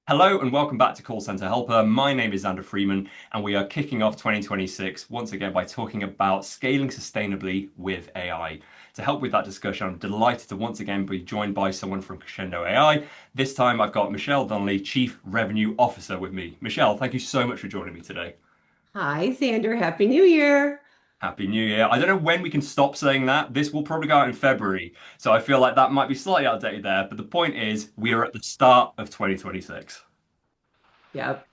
Hello and welcome back to Call Center Helper. My name is Xander Freeman, and we are kicking off 2026 once again by talking about scaling sustainably with AI. To help with that discussion, I'm delighted to once again be joined by someone from Crescendo AI. This time I've got Michelle Donnelly, Chief Revenue Officer, with me. Michelle, thank you so much for joining me today. Hi, Xander. Happy New Year. Happy New Year. I don't know when we can stop saying that. This will probably go out in February, so I feel like that might be slightly outdated there. But the point is, we are at the start of 2026. Yep.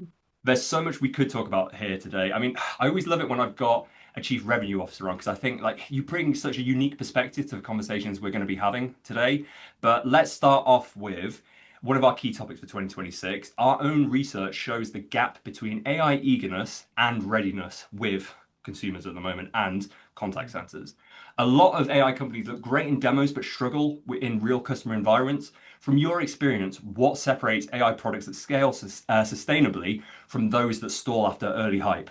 There's so much we could talk about here today. I mean, I always love it when I've got a chief revenue officer on because I think like you bring such a unique perspective to the conversations we're going to be having today. But let's start off with one of our key topics for 2026. Our own research shows the gap between AI eagerness and readiness with consumers at the moment and contact centers. A lot of AI companies look great in demos but struggle in real customer environments. From your experience, what separates AI products that scale sustainably from those that stall after early hype?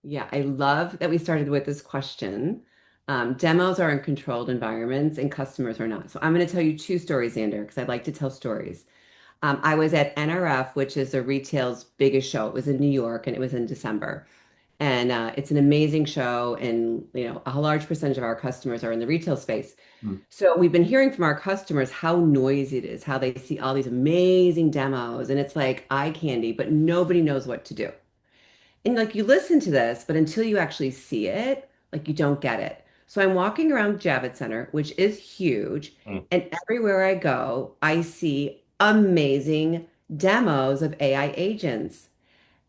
Yeah, I love that we started with this question. Demos are in controlled environments and customers are not. So I'm going to tell you two stories, Xander, because I like to tell stories. I was at NRF, which is the retail's biggest show. It was in New York and it was in December. And it's an amazing show. And, a large percentage of our customers are in the retail space. Hmm. So we've been hearing from our customers how noisy it is, how they see all these amazing demos. And it's like eye candy, but nobody knows what to do. And like you listen to this, but until you actually see it, like you don't get it. So I'm walking around Javits Center, which is huge, Mm. and everywhere I go, I see amazing demos of AI agents.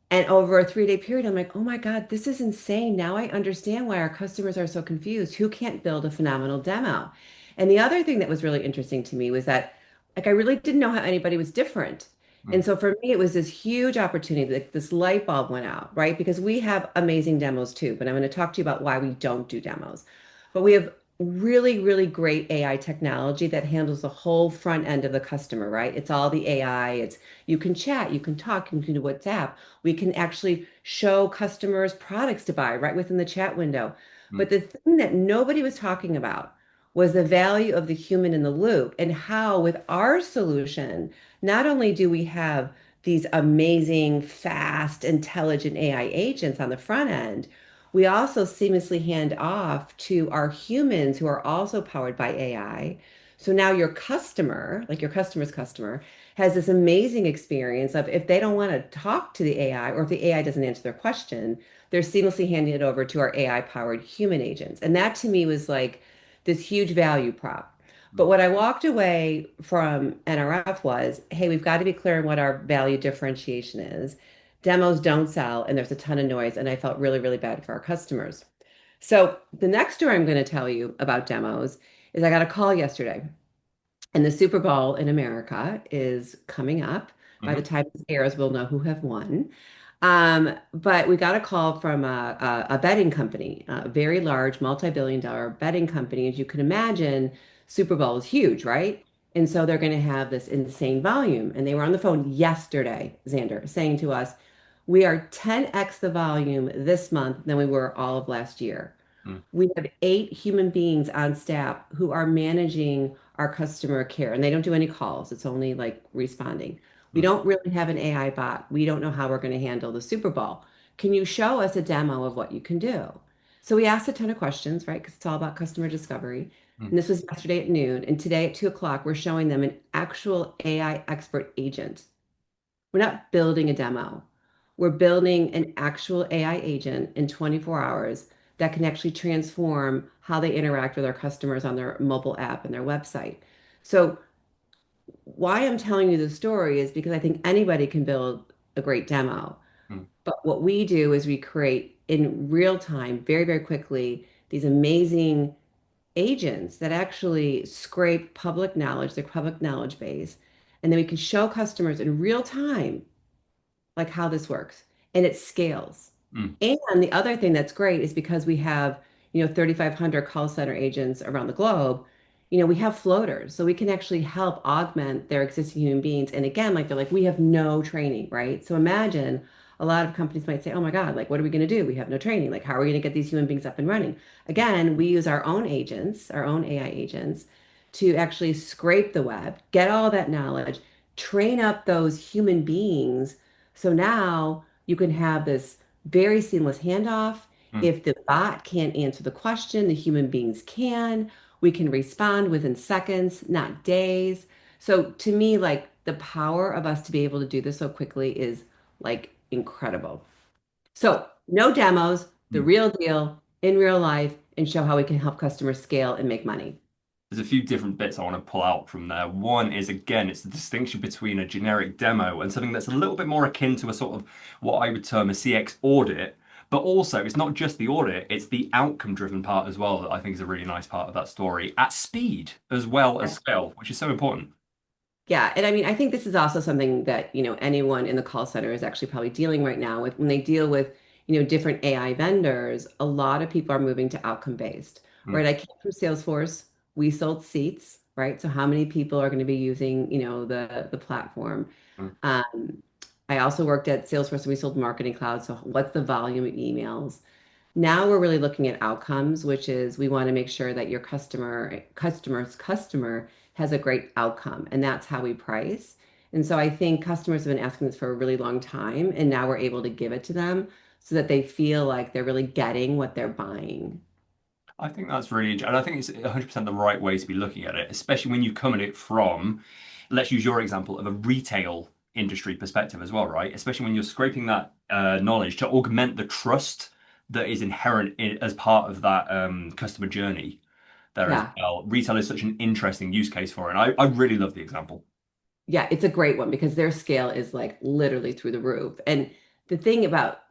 And over a 3-day period, I'm like, oh my God, this is insane. Now I understand why our customers are so confused. Who can't build a phenomenal demo? And the other thing that was really interesting to me was that, like, I really didn't know how anybody was different. And Mm. so for me, it was this huge opportunity, like this light bulb went out, right? Because we have amazing demos too, but I'm going to talk to you about why we don't do demos. But we have really, really great AI technology that handles the whole front end of the customer, right? It's all the AI. It's you can chat, you can talk, you can do WhatsApp. We can actually show customers products to buy right within the chat window. Mm. But the thing that nobody was talking about was the value of the human in the loop and how, with our solution, not only do we have these amazing, fast, intelligent AI agents on the front end, we also seamlessly hand off to our humans who are also powered by AI. So now your customer, like your customer's customer, has this amazing experience of if they don't want to talk to the AI or if the AI doesn't answer their question, they're seamlessly handing it over to our AI powered human agents. And that to me was like this huge value prop. But Mm. what I walked away from NRF was, hey, we've got to be clear on what our value differentiation is. Demos don't sell, and there's a ton of noise, and I felt really, really bad for our customers. So the next story I'm going to tell you about demos is I got a call yesterday and the Super Bowl in America is coming up. By the Mhm. time this airs, we'll know who have won. But we got a call from a betting company, a very large, multi-billion-dollar betting company. As you can imagine, Super Bowl is huge, right? And so they're going to have this insane volume. And they were on the phone yesterday, Xander, saying to us, we are 10x the volume this month than we were all of last year. Mm. We have 8 human beings on staff who are managing our customer care, and they don't do any calls. It's only like responding. We Mm. don't really have an AI bot. We don't know how we're going to handle the Super Bowl. Can you show us a demo of what you can do? So we asked a ton of questions, right? Because it's all about customer discovery. Mm. And this was yesterday at noon. And today at 2 o'clock, we're showing them an actual AI expert agent. We're not building a demo. We're building an actual AI agent in 24 hours that can actually transform how they interact with our customers on their mobile app and their website. So, why I'm telling you the story is because I think anybody can build a great demo. Mm. But what we do is we create in real time, very, very quickly, these amazing agents that actually scrape public knowledge, their public knowledge base, and then we can show customers in real time like how this works and it scales. Mm. And the other thing that's great is because we have, 3,500 call center agents around the globe, we have floaters. So we can actually help augment their existing human beings. And again, like they're like, we have no training, right? So imagine a lot of companies might say, oh my God, like, what are we going to do? We have no training. Like, how are we going to get these human beings up and running? Again, we use our own agents, our own AI agents, to actually scrape the web, get all that knowledge, train up those human beings. So now you can have this very seamless handoff. Mm. If the bot can't answer the question, the human beings can. We can respond within seconds, not days. So to me, like the power of us to be able to do this so quickly is like incredible. So no demos, the Mm. real deal in real life, and show how we can help customers scale and make money. There's a few different bits I want to pull out from there. One is, again, it's the distinction between a generic demo and something that's a little bit more akin to a sort of what I would term a CX audit. But also, it's not just the audit, it's the outcome driven part as well that I think is a really nice part of that story at speed as well as scale, which is so important. Yeah, and I mean, I think this is also something that, anyone in the call center is actually probably dealing right now with when they deal with, different AI vendors, a lot of people are moving to outcome based, Mm, right? I came from Salesforce. We sold seats, right? So how many people are going to be using, the platform? mm. Um, I also worked at Salesforce and we sold Marketing Cloud. So what's the volume of emails? Now we're really looking at outcomes, which is we want to make sure that your customer's customer has a great outcome, and that's how we price. And so I think customers have been asking this for a really long time, and now we're able to give it to them so that they feel like they're really getting what they're buying. I think that's really, and I think it's 100% the right way to be looking at it, especially when you come at it from, let's use your example of a retail industry perspective as well, right? Especially when you're scraping that knowledge to augment the trust that is inherent as part of that customer journey there as Yeah. well. Retail is such an interesting use case for it. And I really love the example. Yeah, it's a great one because their scale is like literally through the roof. And the thing about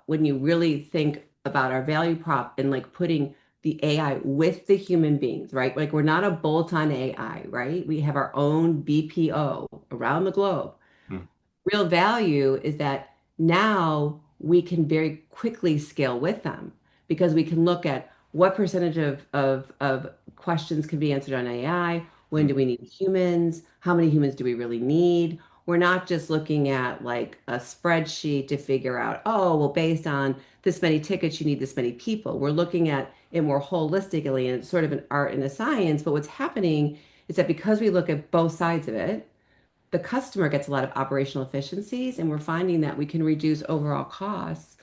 when you really think about our value prop and like putting the AI with the human beings, right? Like we're not a bolt-on AI, right? We have our own BPO around the globe. Mm, Real value is that now we can very quickly scale with them because we can look at what percentage of questions can be answered on AI, when mm, do we need humans, how many humans do we really need. We're not just looking at like a spreadsheet to figure out, oh, well, based on this many tickets, you need this many people. We're looking at it more holistically, and it's sort of an art and a science. But what's happening is that because we look at both sides of it, the customer gets a lot of operational efficiencies, and we're finding that we can reduce overall costs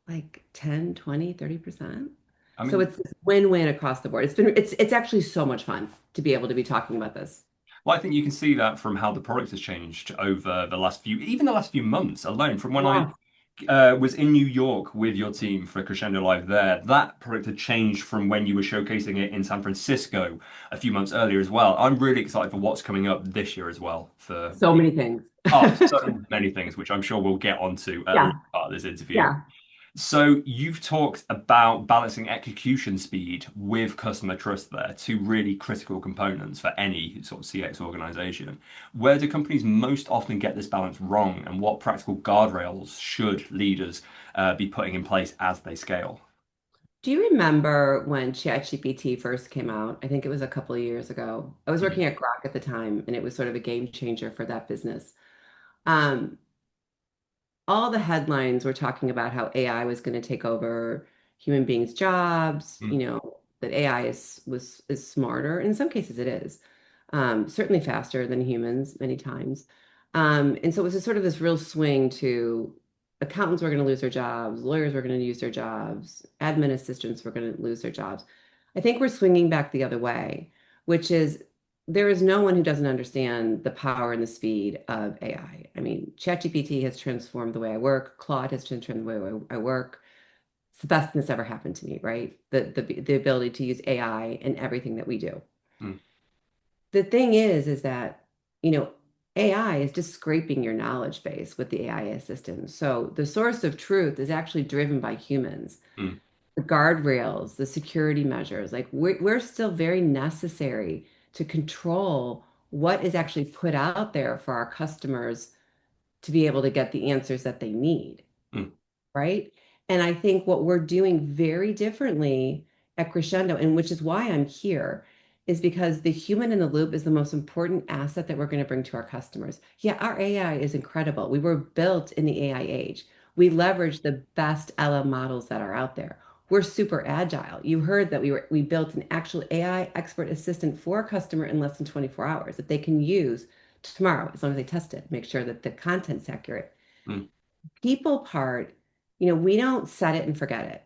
like 10, 20, 30%. I So mean, it's this win-win across the board. It's actually so much fun to be able to be talking about this. well, I think you can see that from how the product has changed over the last few, even the last few months alone. From when I Yeah. was in New York with your team for Crescendo Live there, that product had changed from when you were showcasing it in San Francisco a few months earlier as well. I'm really excited for what's coming up this year as well for So many things. so many things, which I'm sure we'll get onto at a later Yeah. part of this interview. Yeah. So you've talked about balancing execution speed with customer trust there, two really critical components for any sort of CX organization. Where do companies most often get this balance wrong, and what practical guardrails should leaders be putting in place as they scale? Do you remember when ChatGPT first came out? I think it was a couple of years ago. I was Mhm. working at Groq at the time, and it was sort of a game changer for that business. Um, all the headlines were talking about how AI was going to take over human beings' jobs, Mm, that AI is smarter. In some cases it is. Certainly faster than humans many times. And so it was a sort of this real swing to accountants were going to lose their jobs, lawyers were going to lose their jobs, admin assistants were going to lose their jobs. I think we're swinging back the other way, which is there is no one who doesn't understand the power and the speed of AI. I mean, ChatGPT has transformed the way I work. Claude has transformed the way I work. It's the best thing that's ever happened to me, right? The ability to use AI in everything that we do. mm, The thing is that, you know, AI is just scraping your knowledge base with the AI assistant. So the source of truth is actually driven by humans. mm, The guardrails, the security measures, like we're still very necessary to control what is actually put out there for our customers to be able to get the answers that they need, mm, right? And I think what we're doing very differently at Crescendo, and which is why I'm here, is because the human in the loop is the most important asset that we're going to bring to our customers. Yeah, our AI is incredible. We were built in the AI age. We leverage the best LM models that are out there. We're super agile. You heard that we built an actual AI expert assistant for a customer in less than 24 hours that they can use tomorrow, as long as they test it, make sure that the content's accurate. Mm, People part, we don't set it and forget it,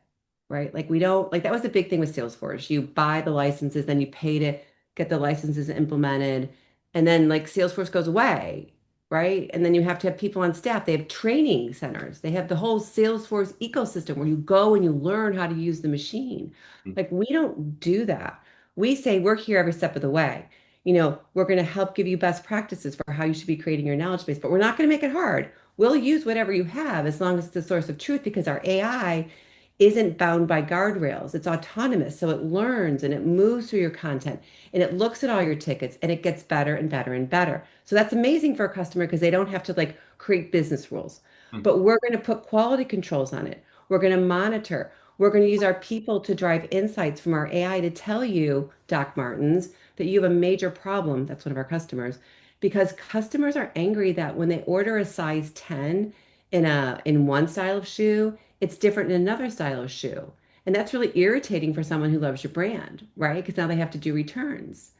right? Like we don't like that was a big thing with Salesforce. You buy the licenses, then you pay to get the licenses implemented, and then like Salesforce goes away, right? And then you have to have people on staff. They have training centers. They have the whole Salesforce ecosystem where you go and you learn how to use the machine. mm, Like we don't do that. We say we're here every step of the way. We're going to help give you best practices for how you should be creating your knowledge base, but we're not going to make it hard. We'll use whatever you have as long as it's the source of truth because our AI isn't bound by guardrails. It's autonomous. So it learns and it moves through your content and it looks at all your tickets and it gets better and better and better. So that's amazing for a customer because they don't have to like create business rules. mm. But we're going to put quality controls on it. We're going to monitor. We're going to use our people to drive insights from our AI to tell you, Doc Martens, that you have a major problem. That's one of our customers because customers are angry that when they order a size 10 in one style of shoe, it's different in another style of shoe. And that's really irritating for someone who loves your brand, right? Because now they have to do returns.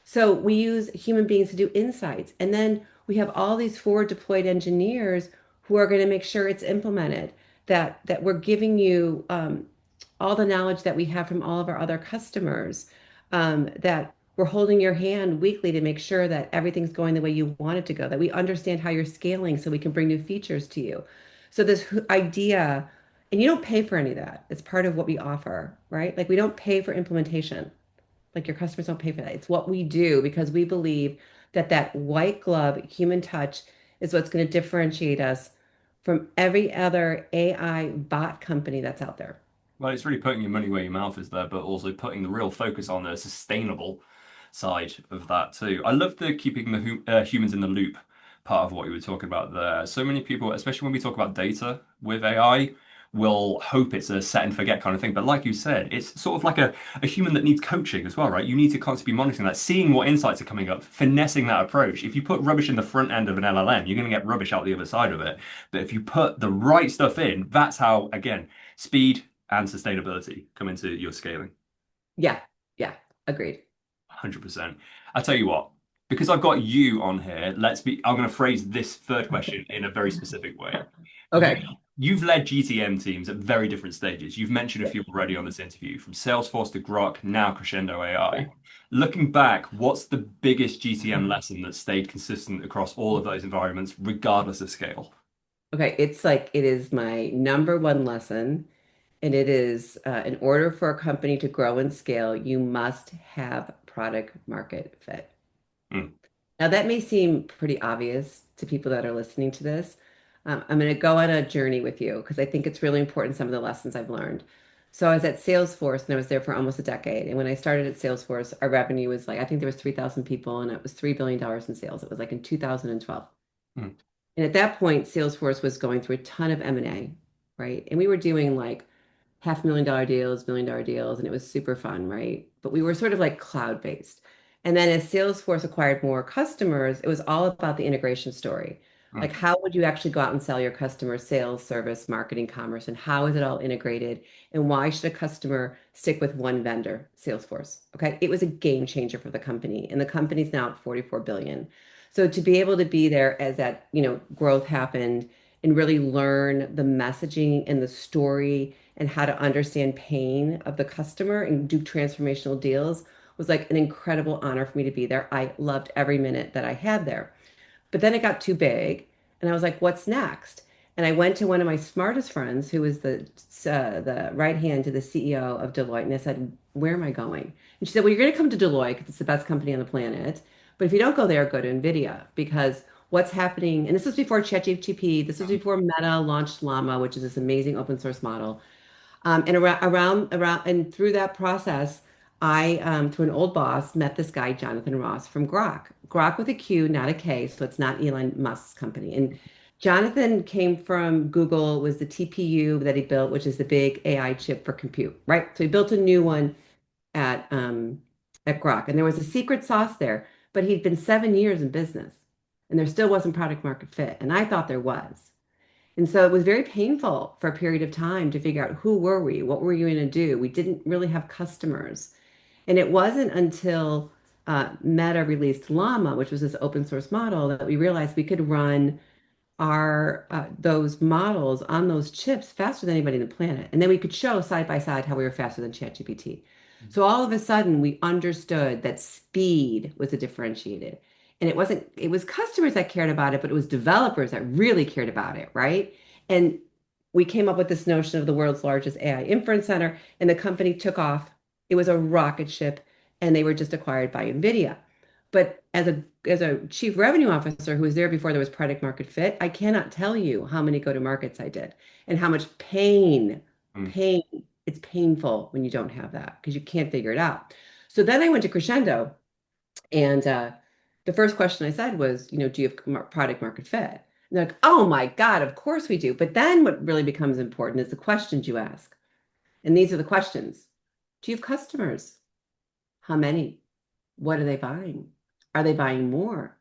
So we use human beings to do insights. And then we have all these forward deployed engineers who are going to make sure it's implemented, that we're giving you all the knowledge that we have from all of our other customers, that we're holding your hand weekly to make sure that everything's going the way you want it to go, that we understand how you're scaling so we can bring new features to you. So this idea, and you don't pay for any of that. It's part of what we offer, right? Like we don't pay for implementation. Like your customers don't pay for that. It's what we do because we believe that that white glove human touch is what's going to differentiate us from every other AI bot company that's out there. Well, it's really putting your money where your mouth is there, but also putting the real focus on the sustainable side of that too. I love the keeping the humans in the loop part of what you were talking about there. So many people, especially when we talk about data with AI, will hope it's a set and forget kind of thing. But like you said, it's sort of like a human that needs coaching as well, right? You need to constantly be monitoring that, seeing what insights are coming up, finessing that approach. If you put rubbish in the front end of an LLM, you're going to get rubbish out the other side of it. But if you put the right stuff in, that's how, again, speed and sustainability come into your scaling. Yeah, yeah, agreed. 100%. I tell you what, because I've got you on here, I'm going to phrase this third question in a very specific way. You, Okay. you've led GTM teams at very different stages. You've mentioned a few already on this interview, from Salesforce to Groq, now Crescendo AI. Looking back, what's the biggest GTM lesson that stayed consistent across all of those environments, regardless of scale? Okay, it's like it is my number one lesson, and it is in order for a company to grow and scale, you must have product market fit. Mm, Now, that may seem pretty obvious to people that are listening to this. I'm going to go on a journey with you because I think it's really important, some of the lessons I've learned. So I was at Salesforce and I was there for almost a decade. And when I started at Salesforce, our revenue was like, I think there was 3,000 people and it was $3 billion in sales. It was like in 2012. mm, And at that point, Salesforce was going through a ton of M&A, right? And we were doing like $500,000 deals, $1 million deals, and it was super fun, right? But we were sort of like cloud-based. And then as Salesforce acquired more customers, it was all about the integration story. mm. Like, how would you actually go out and sell your customers sales, service, marketing, commerce, and how is it all integrated? And why should a customer stick with one vendor, Salesforce? Okay. It was a game changer for the company, and the company's now at 44 billion. So to be able to be there as that, growth happened and really learn the messaging and the story and how to understand pain of the customer and do transformational deals was like an incredible honor for me to be there. I loved every minute that I had there. But then it got too big, and I was like, "What's next?" And I went to one of my smartest friends, who was the right hand to the CEO of Deloitte, and I said, "Where am I going?" And she said, "Well, you're going to come to Deloitte because it's the best company on the planet. But if you don't go there, go to NVIDIA because what's happening." And this was before ChatGPT. This was before Meta launched Llama, which is this amazing open source model. And and through that process, I, through an old boss, met this guy, Jonathan Ross from Groq. Groq with a Q, not a K, so it's not Elon Musk's company. And Jonathan came from Google, was the TPU that he built, which is the big AI chip for compute, right? So he built a new one at Groq, and there was a secret sauce there, but he'd been 7 years in business, and there still wasn't product market fit, and I thought there was. And so it was very painful for a period of time to figure out who were we? What were we going to do? We didn't really have customers. And it wasn't until Meta released Llama, which was this open source model that we realized we could run our those models on those chips faster than anybody on the planet. And then we could show side by side how we were faster than ChatGPT. So all of a sudden we understood that speed was a differentiated. And it was customers that cared about it, but it was developers that really cared about it, right? And we came up with this notion of the world's largest AI inference center, and the company took off. It was a rocket ship, and they were just acquired by NVIDIA. But as a chief revenue officer who was there before there was product market fit, I cannot tell you how many go-to-markets I did and how much Mm. pain. It's painful when you don't have that because you can't figure it out. So then I went to Crescendo, and the first question I said was, do you have product market fit? And they're like, oh my God, of course we do. But then what really becomes important is the questions you ask. And these are the questions. Do you have customers? How many? What are they buying? Are they buying more?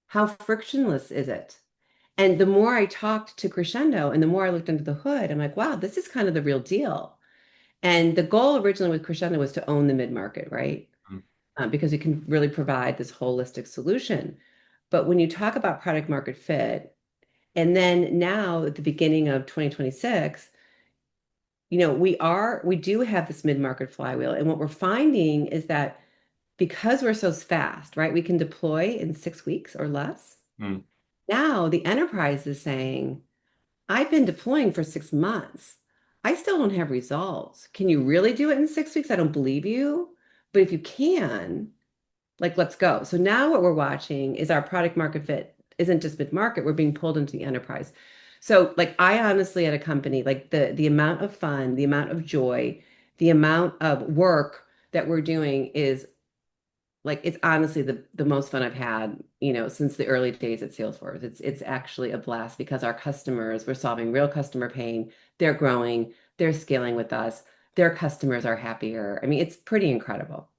How frictionless is it? And the more I talked to Crescendo and the more I looked under the hood, I'm like, wow, this is kind of the real deal. And the goal originally with Crescendo was to own the mid-market, right? Mm. Because it can really provide this holistic solution. But when you talk about product market fit, and then now at the beginning of 2026, we do have this mid-market flywheel. And what we're finding is that because we're so fast, right, we can deploy in 6 weeks or less. Mm. Now the enterprise is saying, I've been deploying for 6 months. I still don't have results. Can you really do it in 6 weeks? I don't believe you. But if you can, like, let's go. So now what we're watching is our product market fit isn't just mid-market, we're being pulled into the enterprise. So like I honestly at a company, like the amount of fun, the amount of joy, the amount of work that we're doing is like it's honestly the most fun I've had, since the early days at Salesforce. It's actually a blast because our customers, we're solving real customer pain. They're growing, they're scaling with us. Their customers are happier. I mean, it's pretty incredible.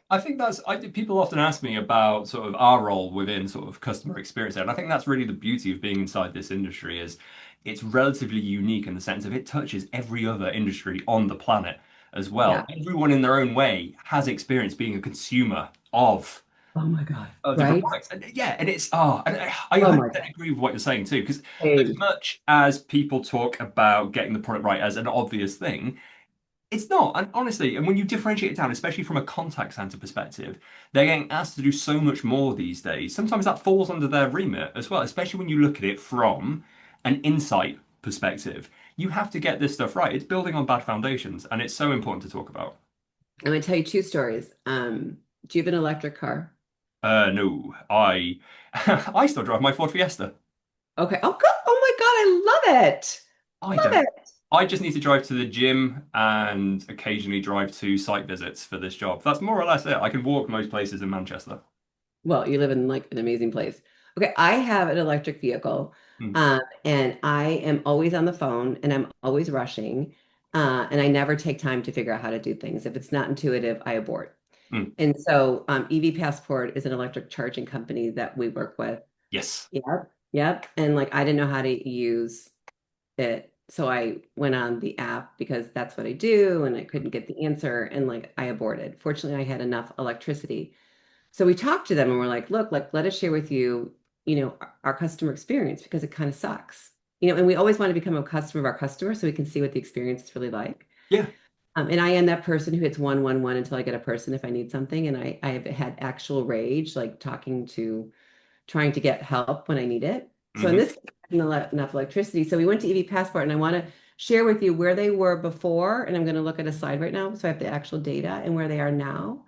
I think people often ask me about sort of our role within sort of customer experience there. And I think that's really the beauty of being inside this industry is it's relatively unique in the sense of it touches every other industry on the planet as well. Yeah. Everyone in their own way has experience being a consumer Oh my God. of different Right? products. And yeah, and I Oh my 100% God. agree with what you're saying too, because as Same. much as people talk about getting the product right as an obvious thing, it's not. And honestly, and when you differentiate it down, especially from a contact center perspective, they're getting asked to do so much more these days. Sometimes that falls under their remit as well, especially when you look at it from an insight perspective. You have to get this stuff right. It's building on bad foundations, and it's so important to talk about. I'm gonna tell you two stories. Do you have an electric car? No, I I still drive my Ford Fiesta. Okay. Oh, good. Oh my God, I love it. I Love don't. it. I just need to drive to the gym and occasionally drive to site visits for this job. That's more or less it. I can walk most places in Manchester. Well, you live in like an amazing place. Okay, I have an electric vehicle, Mm, and I am always on the phone and I'm always rushing, and I never take time to figure out how to do things. If it's not intuitive, I abort. mm. And so, EV Passport is an electric charging company that we work with. Yes. Yep, yep. And like I didn't know how to use it, so I went on the app because that's what I do, and I couldn't get the answer, and like I aborted. Fortunately, I had enough electricity. So we talked to them and we're like, look, like let us share with you, our customer experience because it kind of sucks. And we always want to become a customer of our customer so we can see what the experience is really like. Yeah. And I am that person who hits 111 until I get a person if I need something. And I have had actual rage, like trying to get help when I need it. So in Hmm. this case, I didn't have enough electricity. So we went to EV Passport and I want to share with you where they were before. And I'm going to look at a slide right now. So I have the actual data and where they are now.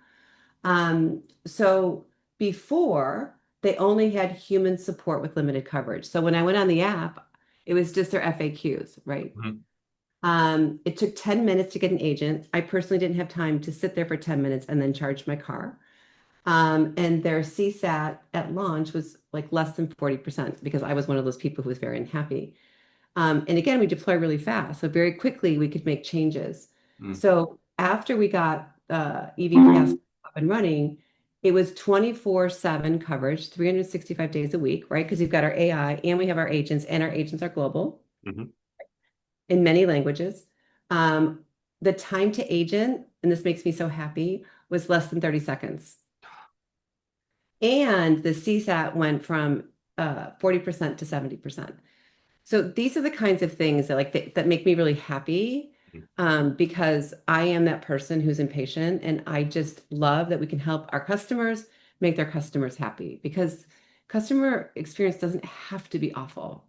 So before they only had human support with limited coverage. So when I went on the app, it was just their FAQs, right? Hmm. It took 10 minutes to get an agent. I personally didn't have time to sit there for 10 minutes and then charge my car. And their CSAT at launch was like less than 40% because I was one of those people who was very unhappy. And again, we deploy really fast. So very quickly we could make changes. Mm. So after we got EV Pass up and running, it was 24/7 coverage, 365 days a week, right? Because we've got our AI and we have our agents, and our agents are global Hmm. in many languages. The time to agent, and this makes me so happy, was less than 30 seconds. And the CSAT went from 40% to 70%. So these are the kinds of things that that make me really happy, because I am that person who's impatient, and I just love that we can help our customers make their customers happy, because customer experience doesn't have to be awful.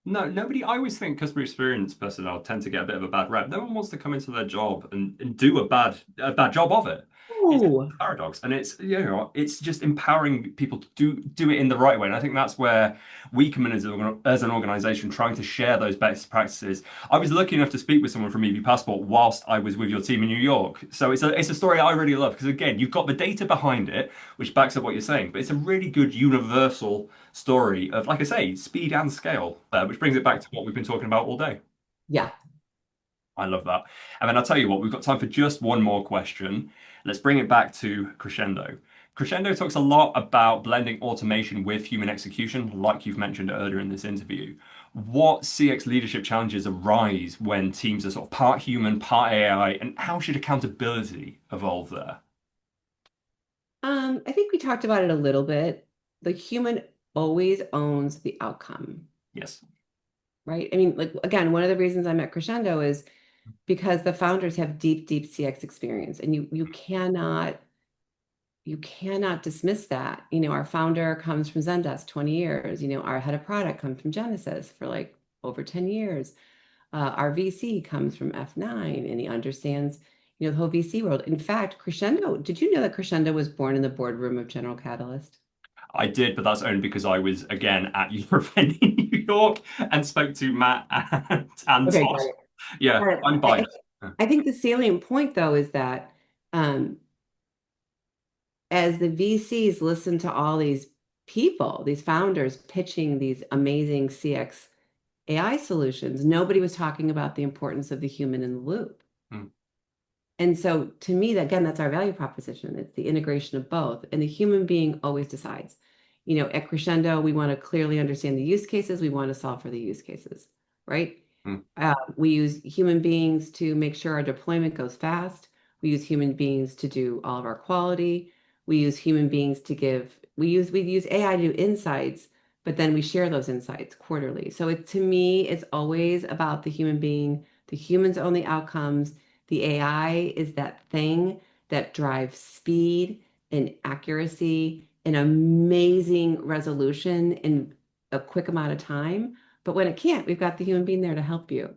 No, nobody. I always think customer experience personnel tend to get a bit of a bad rep. No one wants to come into their job and do a bad job of it. It's Oh, a paradox, and it's just empowering people to do it in the right way. And I think that's where we come in as an organization, trying to share those best practices. I was lucky enough to speak with someone from EV Passport whilst I was with your team in New York, so it's a story I really love because again, you've got the data behind it, which backs up what you're saying, but it's a really good universal story of, like I say, speed and scale, which brings it back to what we've been talking about all day. yeah. I love that. And then I'll tell you what, we've got time for just one more question. Let's bring it back to Crescendo. Crescendo talks a lot about blending automation with human execution, like you've mentioned earlier in this interview. What CX leadership challenges arise when teams are sort of part human, part AI, and how should accountability evolve there? I think we talked about it a little bit. The human always owns the outcome, Yes. right? I mean, like again, one of the reasons I'm at Crescendo is because the founders have deep, deep CX experience, and you cannot dismiss that. Our founder comes from Zendesk, 20 years. Our head of product comes from Genesis for like over 10 years. Our VC comes from F9, and he understands, the whole VC world. In fact, Crescendo, did you know that Crescendo was born in the boardroom of General Catalyst? I did, but that's only because I was again at your event in New York and spoke to Matt and Okay, got Todd. it. Yeah, Got it. I'm biased. I think the salient point, though, is that um, as the VCs listen to all these people, these founders pitching these amazing CX AI solutions, nobody was talking about the importance of the human in the loop. Mm, And so to me, that, again, that's our value proposition. It's the integration of both. And the human being always decides. At Crescendo, we want to clearly understand the use cases. We want to solve for the use cases, right? mm, We use human beings to make sure our deployment goes fast. We use human beings to do all of our quality. We use human beings to we use AI to do insights, but then we share those insights quarterly. So to me, it's always about the human being. The humans own the outcomes. The AI is that thing that drives speed and accuracy and amazing resolution in a quick amount of time. But when it can't, we've got the human being there to help you.